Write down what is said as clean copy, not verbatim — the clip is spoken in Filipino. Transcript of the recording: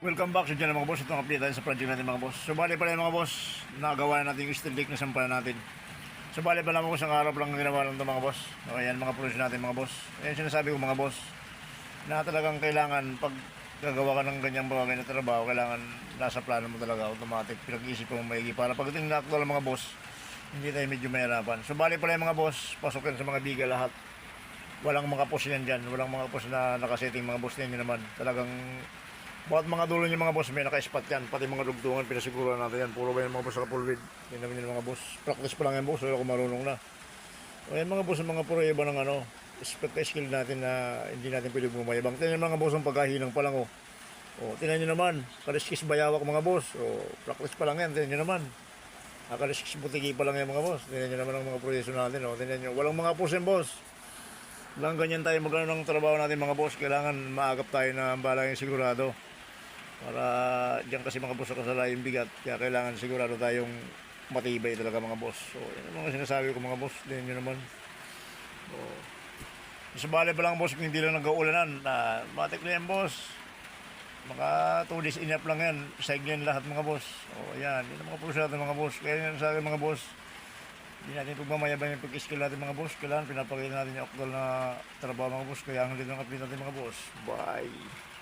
Welcome back sa dyan mga boss. Itong update tayo sa project natin mga boss. So bali pala yung mga boss, nagawa na natin yung steel deck na sampalan natin. So bali pala mga boss, ang araw lang ginawa lang ito mga boss. So ayan mga project natin mga boss. Ayan sinasabi ko mga boss, na talagang kailangan pag gagawa ka ng ganyang bagay na trabaho, kailangan nasa plano mo talaga, automatic, pinag-iisip mo maigi para pagdating na actual mga boss, hindi tayo medyo mahirapan. So bali pala yung mga boss, pasok yan sa mga biga lahat. Walang mga post yan dyan, walang mga post na nakasetting mga boss yan naman. Talagang bawat mga dulo niya mga boss may naka-spot yan, pati mga dugtungan pinasiguran natin yan. Puro ba yung mga boss naka full width? Tingnan niyo mga boss. Practice pa lang yan boss, wala ko marunong na. O yan mga boss, mga puro iba ng ano, skill natin na hindi natin pwede bumayabang. Tingnan mga boss ang pagkahinang pa lang oh. O tingnan niyo naman, kaliskis bayawak mga boss. O practice pa lang yan, tingnan niyo naman. Kaliskis butiki pa lang yan mga boss. Tingnan niyo naman ang mga proyeso natin o. Tingnan niyo, walang mga post yan boss. Lang ganyan tayo magano ng trabaho natin mga boss. Kailangan maagap tayo na bala yung sigurado. Para diyan kasi mga boss kasala yung bigat. Kaya kailangan sigurado tayong matibay talaga mga boss. So yan ang mga sinasabi ko mga boss. Tingnan nyo naman. So bale pa lang boss kung hindi lang nag-uulanan. Matik na yan boss. Mga 2 days enough lang yan. Side yan lahat mga boss. O yan. Yan ang mga puso natin mga boss. Kaya yan sa akin mga boss. Hindi natin pagmamayabang yung pag-skill natin mga boss. Kailangan pinapakita natin yung actual na trabaho mga boss. Kaya ang dito ng update natin mga boss. Bye.